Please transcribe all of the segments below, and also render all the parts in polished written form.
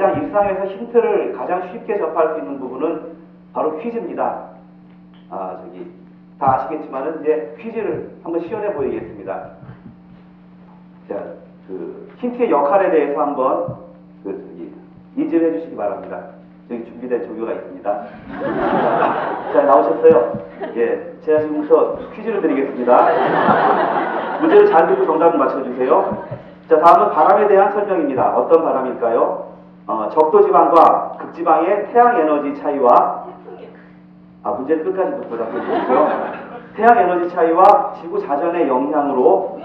가장 일상에서 힌트를 가장 쉽게 접할 수 있는 부분은 바로 퀴즈입니다. 다 아시겠지만은 이제 퀴즈를 한번 시연해 보이겠습니다. 자, 힌트의 역할에 대해서 한번 인지를 해주시기 바랍니다. 저기 준비된 조교가 있습니다. 자, 나오셨어요? 예, 제가 지금부터 퀴즈를 드리겠습니다. 문제를 잘 듣고 정답을 맞춰주세요. 자, 다음은 바람에 대한 설명입니다. 어떤 바람일까요? 적도지방과 극지방의 태양에너지 차이와 문제를 끝까지 듣고 답해주십시오. 태양에너지 차이와 지구 자전의 영향으로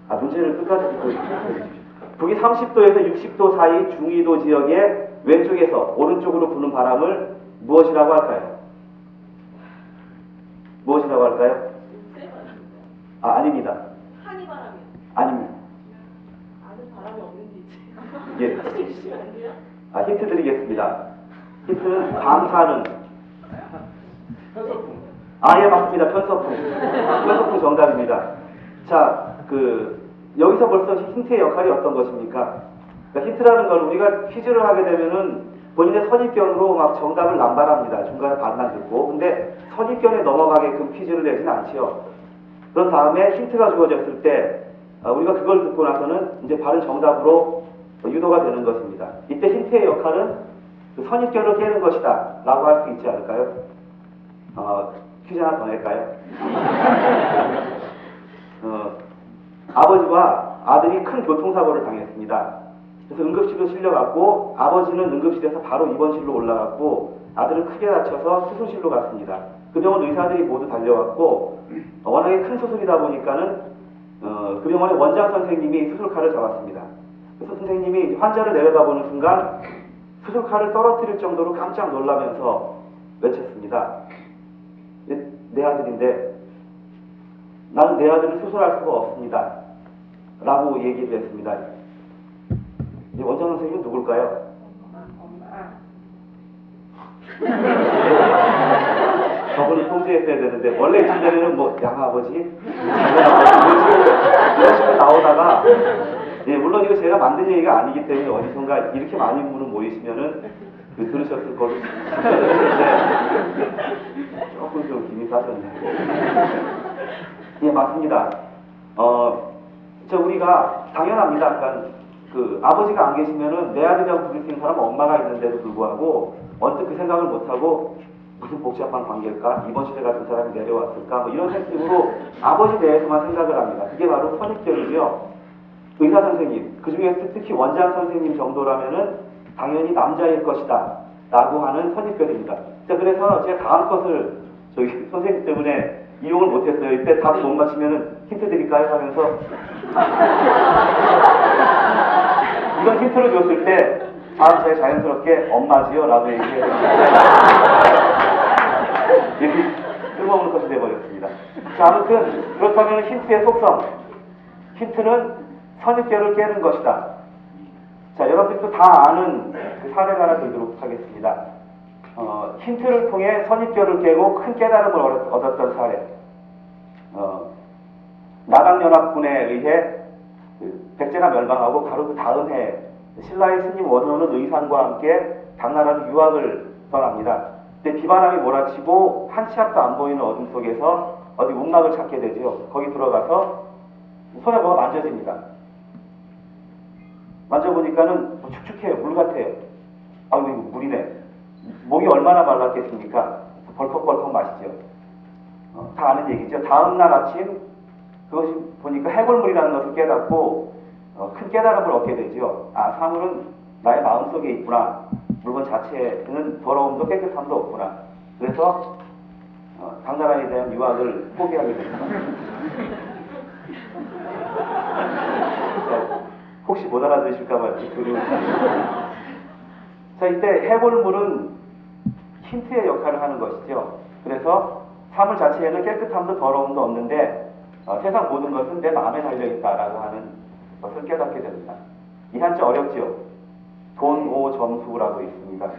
문제를 끝까지 듣고 답해주십시오. 북위 30도에서 60도 사이 중위도 지역의 왼쪽에서 오른쪽으로 부는 바람을 무엇이라고 할까요? 무엇이라고 할까요? 아닙니다. 한이바람이요? 아닙니다. 아는 바람이 없는지. 예. 힌트 드리겠습니다. 힌트는 방사능. 편서풍. 예, 맞습니다. 편서풍. 편서풍 정답입니다. 자, 여기서 벌써 힌트의 역할이 어떤 것입니까? 그러니까 힌트라는 걸 우리가 퀴즈를 하게 되면은 본인의 선입견으로 막 정답을 남발합니다. 중간에 반만 듣고. 근데 선입견에 넘어가게끔 퀴즈를 내지는 않지요. 그런 다음에 힌트가 주어졌을 때 우리가 그걸 듣고 나서는 이제 바른 정답으로 유도가 되는 것입니다. 이때 힌트의 역할은 선입견을 깨는 것이다 라고 할 수 있지 않을까요? 퀴즈 하나 더 낼까요? 아버지와 아들이 큰 교통사고를 당했습니다. 그래서 응급실로 실려갔고 아버지는 응급실에서 바로 입원실로 올라갔고 아들은 크게 다쳐서 수술실로 갔습니다. 그 병원 의사들이 모두 달려왔고 워낙에 큰 수술이다 보니까는 그 병원의 원장 선생님이 수술칼을 잡았습니다. 그래서 선생님이 환자를 내려다보는 순간 수술칼을 떨어뜨릴 정도로 깜짝 놀라면서 외쳤습니다. 내 아들인데 나는 내 아들을 수술할 수가 없습니다. 라고 얘기를 했습니다. 이 원장 선생님은 누굴까요? 엄마. 저분을 통제했어야 되는데 원래 이쯤되면은 뭐 양아버지, 작은아버지 이런 식으로 나오다가 물론 이거 제가 만든 얘기가 아니기 때문에 어디선가 이렇게 많은 분을 모이시면은 들으셨을 거로 싶은데 조금 좀 기분이 빠졌네요. 예, 맞습니다. 우리가 당연합니다. 그러니까 아버지가 안 계시면은 내 아들이라고 부를 수 있는 사람은 엄마가 있는데도 불구하고 언뜻 그 생각을 못하고 무슨 복잡한 관계일까? 입원실에 같은 사람이 내려왔을까? 뭐 이런 생각으로 아버지 대해서만 생각을 합니다. 그게 바로 선입견이고요. 의사 선생님, 그 중에서 특히 원장 선생님 정도라면은 당연히 남자일 것이다 라고 하는 선입견입니다. 자, 그래서 제가 다음 것을 선생님 때문에 이용을 못했어요. 이때 답 못 맞히면은 힌트 드릴까요? 하면서 이건 힌트를 줬을 때 다음 제가 자연스럽게 엄마지요 라고 얘기해요. 이렇게 쓸모없는 것이 되어버렸습니다. 자, 아무튼 그렇다면 힌트의 속성, 힌트는 선입견을 깨는 것이다. 자, 여러분들도 다 아는 그 사례를 하나 들도록 하겠습니다. 힌트를 통해 선입견을 깨고 큰 깨달음을 얻었던 사례. 나당연합군에 의해 백제가 멸망하고 바로 그 다음 해 신라의 스님 원호는 의상과 함께 당나라로 유학을 떠납니다. 근데 비바람이 몰아치고 한 치 앞도 안 보이는 어둠 속에서 어디 움막을 찾게 되죠. 거기 들어가서 손에 뭐가 만져집니다. 만져보니까는 축축해요. 물 같아요. 이거 물이네. 목이 얼마나 말랐겠습니까? 벌컥벌컥 마시죠. 다 아는 얘기죠. 다음날 아침 그것이 보니까 해골물이라는 것을 깨닫고 큰 깨달음을 얻게 되죠. 사물은 나의 마음속에 있구나. 물건 자체는 더러움도 깨끗함도 없구나. 그래서 당나라에 대한 유학을 포기하게 됩니다. 혹시 못 알아들으실까봐 이렇게 그리운. 자, 이때 해골물은 힌트의 역할을 하는 것이죠. 그래서 사물 자체에는 깨끗함도 더러움도 없는데 세상 모든 것은 내 마음에 달려있다라고 하는 것을 깨닫게 됩니다. 이 한자 어렵죠? 돈오점수라고 있습니다.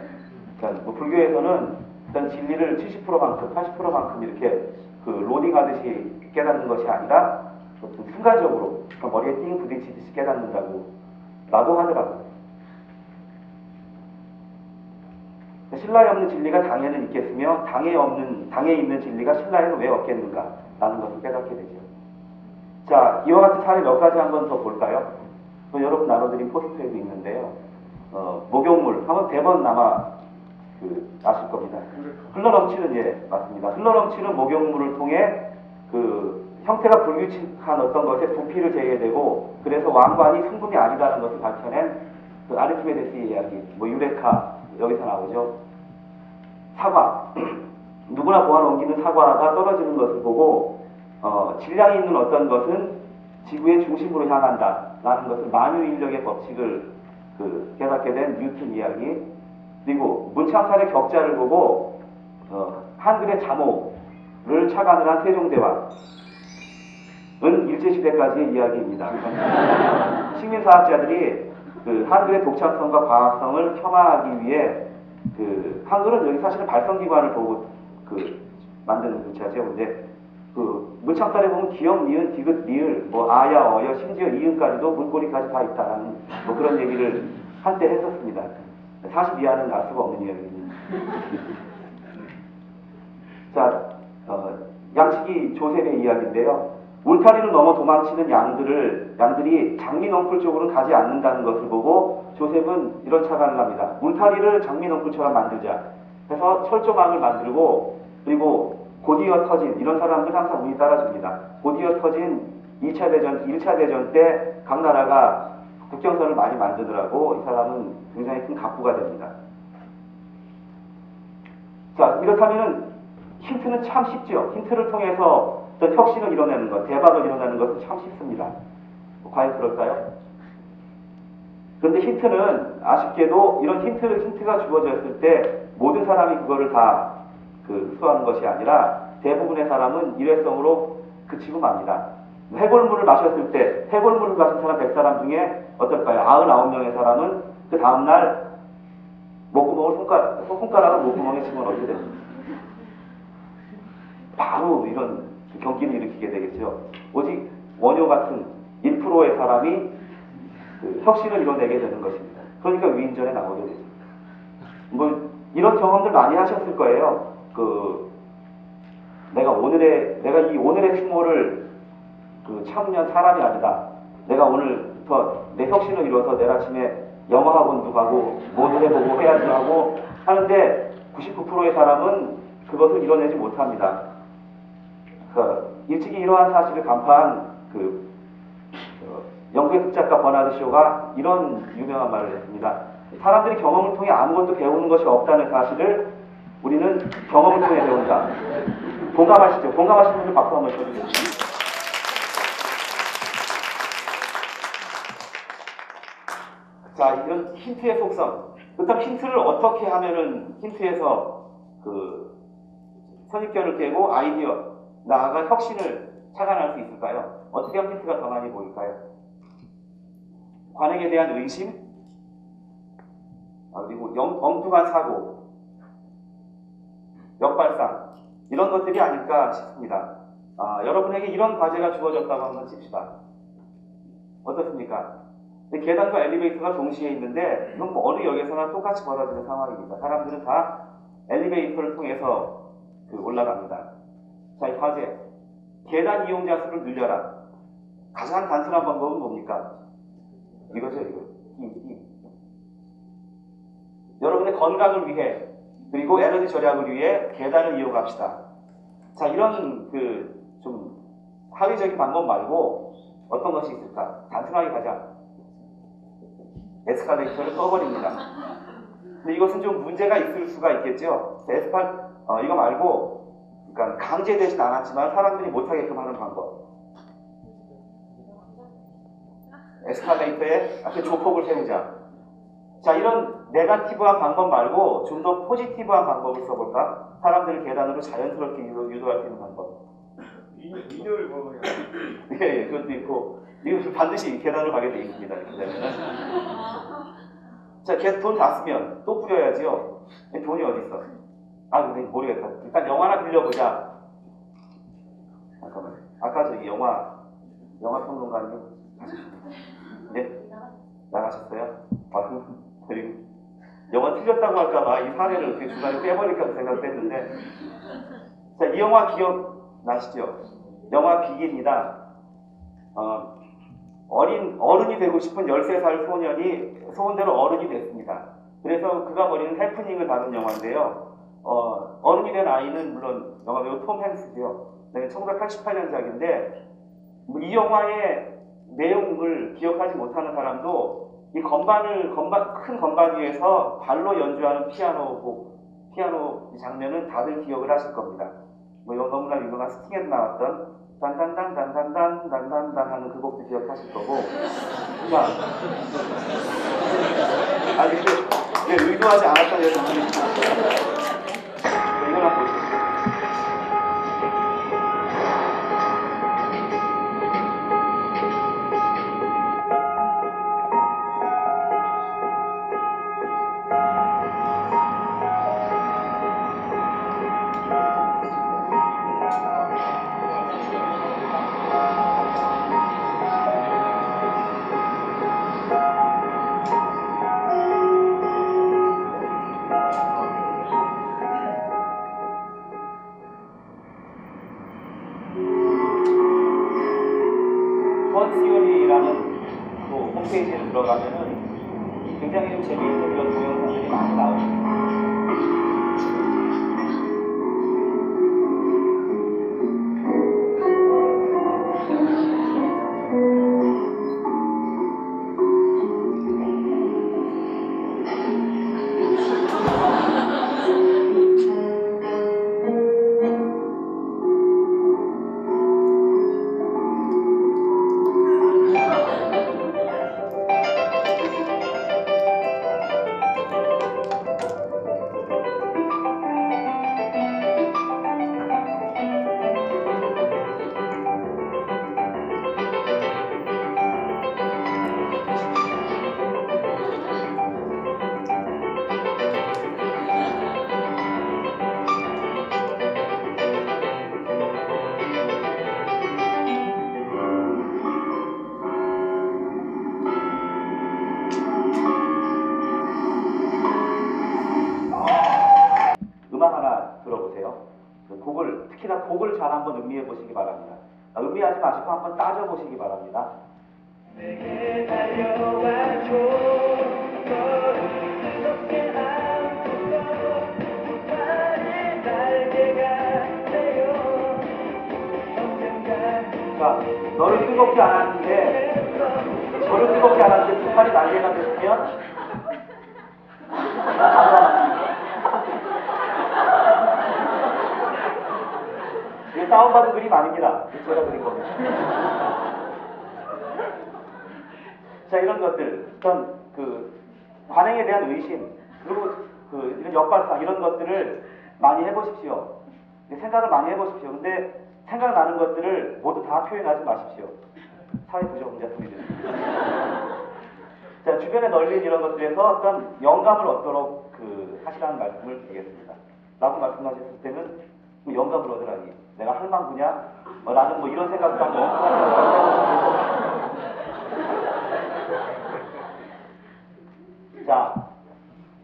그러니까 불교에서는 일단 진리를 70%만큼, 80%만큼 이렇게 로딩하듯이 깨닫는 것이 아니라 순간적으로 머리에 띵 부딪히듯이 깨닫는다고 하더라고요. 신라에 없는 진리가 당에는 있겠으며 당에 있는 진리가 신라에는 왜 없겠는가라는 것을 깨닫게 되죠. 자, 이와 같은 사례 몇 가지 한번 더 볼까요? 여러분 나눠드린 포스터에도 있는데요. 목욕물 한번 대번 아마 아실 겁니다. 흘러넘치는, 예, 맞습니다. 흘러넘치는 목욕물을 통해 형태가 불규칙한 어떤 것에 부피를 재게 되고, 그래서 왕관이 성금이 아니다는 것을 밝혀낸 아르키메데스의 이야기, 유레카, 여기서 나오죠. 사과, 누구나 보아 넘기는 사과가 떨어지는 것을 보고 질량이 있는 어떤 것은 지구의 중심으로 향한다라는 것을 만유인력의 법칙을 깨닫게 된 뉴턴 이야기, 그리고 문창살의 격자를 보고 한글의 자모를 착안을 한 세종대왕은 일제시대까지의 이야기입니다. 식민사학자들이 한글의 독창성과 과학성을 폄하하기 위해 한글은 여기 사실은 발성기관을 보고 만드는 글자죠. 근데 문창살에 보면 기역, 니은, 디귿, 리을, 아야, 어여, 심지어 이응까지도 물꼬리까지 다 있다라는 그런 얘기를 한때 했었습니다. 42화는 알 수가 없는 이야기입니다. 자, 양치기 조셉의 이야기인데요. 울타리를 넘어 도망치는 양들이 장미넝쿨 쪽으로는 가지 않는다는 것을 보고 조셉은 이런 착안을 합니다. 울타리를 장미넝쿨처럼 만들자 해서 철조망을 만들고, 그리고 곧이어 터진, 이런 사람들 항상 운이 따라줍니다. 곧이어 터진 2차 대전, 1차 대전 때 각 나라가 국경선을 많이 만들더라고. 이 사람은 굉장히 큰 갑부가 됩니다. 자, 이렇다면은 힌트는 참 쉽죠. 힌트를 통해서 어떤 혁신을 이뤄내는 것, 대박을 이뤄내는 것은 참 쉽습니다. 과연 그럴까요? 그런데 힌트는 아쉽게도 이런 힌트가 주어졌을 때 모든 사람이 그거를 다 흡수하는 것이 아니라 대부분의 사람은 일회성으로 그치고 맙니다. 해골물을 마셨을 때 해골물을 마신 사람 100사람 중에 어떨까요? 99명의 사람은 그 다음날 목구멍을 손가락을 목구멍에 집어넣게 됩니다. 바로 이런 경기를 일으키게 되겠죠. 오직 원효 같은 1%의 사람이 혁신을 이뤄내게 되는 것입니다. 그러니까 위인전에 나오게 되죠. 이런 경험들 많이 하셨을 거예요. 내가 이 오늘의 승모를 참으면 사람이 아니다. 내가 오늘부터 내 혁신을 이뤄서 내일 아침에 영어 학원도 가고 뭐도 해보고 해야지 하고 하는데 99%의 사람은 그것을 이뤄내지 못합니다. 일찍이 이러한 사실을 간파한 영국의 극작가 버나드 쇼가 이런 유명한 말을 했습니다. 사람들이 경험을 통해 아무것도 배우는 것이 없다는 사실을 우리는 경험을 통해 배운다. 공감하시죠? 공감하시는 분들 박수 한번 쳐주세요. 자, 이런 힌트의 속성. 그렇다면 힌트를 어떻게 하면은 힌트에서 선입견을 깨고 아이디어, 나아가 혁신을 착안할 수 있을까요? 어떻게 하면 힌트가 더 많이 보일까요? 관행에 대한 의심, 그리고 엉뚱한 사고, 역발상, 이런 것들이 아닐까 싶습니다. 여러분에게 이런 과제가 주어졌다고 한번 칩시다. 어떻습니까? 계단과 엘리베이터가 동시에 있는데 이건 어느 역에서나 똑같이 벌어지는 상황입니다. 사람들은 다 엘리베이터를 통해서 올라갑니다. 자, 이 과제. 계단 이용자 수를 늘려라. 가장 단순한 방법은 뭡니까? 이거죠, 이거. 여러분의 건강을 위해, 그리고 에너지 절약을 위해 계단을 이용합시다. 자, 이런 좀 합리적인 방법 말고 어떤 것이 있을까? 단순하게 가자. 에스컬레이터를 꺼버립니다. 근데 이것은 좀 문제가 있을 수가 있겠죠. 이거 말고, 그러니까 강제되진 않았지만 사람들이 못하게끔 하는 방법. 에스컬레이터에 앞에 조폭을 세우자. 자, 이런 네거티브한 방법 말고 좀 더 포지티브한 방법을 써볼까? 사람들을 계단으로 자연스럽게 유도할 수 있는 방법. 미녀를 먹어야 예, 그것도 있고, 이거 반드시 계단을 가게 돼 있습니다. 자, 돈 다 쓰면 또 뿌려야지요. 돈이 어디 있어? 근데 모르겠다. 일단 영화나 빌려보자. 잠깐만. 아까 저기 영화 평론가님 네? 나가셨어요? 그리고 영화 틀렸다고 할까 얘기하다가 이 사례를 이렇게 중간에 빼버릴까 생각도 했는데, 자, 이 영화 기억나시죠? 영화 빅입니다. 어른이 되고 싶은 13살 소년이 소원대로 어른이 됐습니다. 그래서 그가 벌이는 해프닝을 다룬 영화인데요. 어른이 된 아이는 물론 영화배우 톰 행스고요. 1988년작인데 이 영화의 내용을 기억하지 못하는 사람도 이 큰 건반 위에서 발로 연주하는 피아노 장면은 다들 기억을 하실 겁니다. 뭐 너무나 유명한 스팅에서 나왔던 단단단 하는 그 곡도 기억하실 거고. 자, 이게 의도하지 않았던 여성분이 이걸 한번 보시죠. 펀시오리라는 또 홈페이지에 들어가면은 굉장히 좀 재미있는 이런 동영상들이 많이 나옵니다. 음악 하나 들어보세요. 특히나 곡을 잘 한번 음미해 보시기 바랍니다. 음미하지 마시고 한번 따져 보시기 바랍니다. 내게 달려와줘 너를 뜨겁게 안고서 나의 날개가 되어 언젠가 자, 너를 뜨겁게 안았는데, 저를 뜨겁게 안았는데 두 팔이 날개가 됐으면 이게 다운받은 그림 아닙니다. 제가 그린 겁니다. 자, 이런 것들, 어떤 관행에 대한 의심, 그리고 이런 역발상, 이런 것들을 많이 해보십시오. 생각을 많이 해보십시오. 근데 생각나는 것들을 모두 다 표현하지 마십시오. 사회부적응자 소리 듣습니다. 자, 주변에 널린 이런 것들에서 어떤 영감을 얻도록 하시라는 말씀을 드리겠습니다. 라고 말씀하셨을 때는 영감을 얻으라니 내가 할망구냐? 나는 뭐 이런 생각도 한번 자,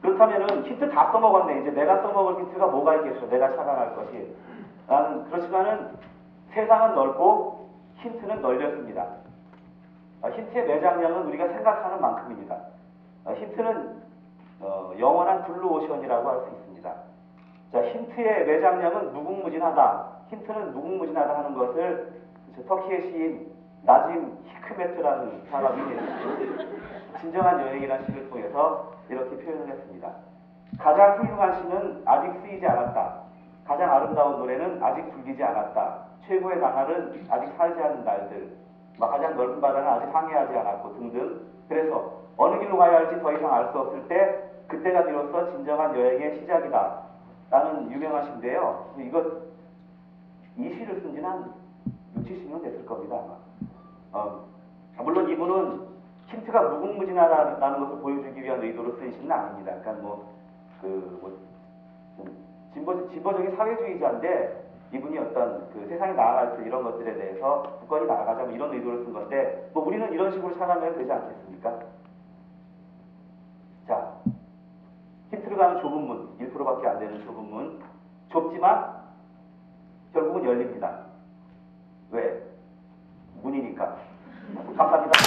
그렇다면은 힌트 다 써먹었네. 이제 내가 써먹을 힌트가 뭐가 있겠어? 내가 찾아갈 것이. 그렇지만은 세상은 넓고 힌트는 널렸습니다. 힌트의 매장량은 우리가 생각하는 만큼입니다. 힌트는 영원한 블루오션이라고 할 수 있습니다. 자, 힌트의 매장량은 무궁무진하다. 힌트는 무궁무진하다 하는 것을 터키의 시인 나짐 히크메트라는 사람이 진정한 여행이라는 시를 통해서 이렇게 표현을 했습니다. 가장 훌륭한 시는 아직 쓰이지 않았다. 가장 아름다운 노래는 아직 불리지 않았다. 최고의 나날은 아직 살지 않은 날들. 가장 넓은 바다는 아직 항해하지 않았고 등등. 그래서 어느 길로 가야 할지 더 이상 알 수 없을 때 그때가 비로소 진정한 여행의 시작이다. 라는 유명한 시인데요. 이 시를 쓴 지는 한 6, 70년 됐을 겁니다. 아마. 물론 이분은 힌트가 무궁무진하다는 것을 보여주기 위한 의도로 쓴 시는 아닙니다. 그러니까 진보적인 사회주의자인데 이분이 어떤 세상에 나아갈 때 이런 것들에 대해서 국권이 나아가자 이런 의도로 쓴 건데 우리는 이런 식으로 살아가면 되지 않겠습니까? 자, 힌트를 가는 좁은 문, 1%밖에 안 되는 좁은 문, 좁지만 결국은 열립니다. 왜? 문이니까. 감사합니다.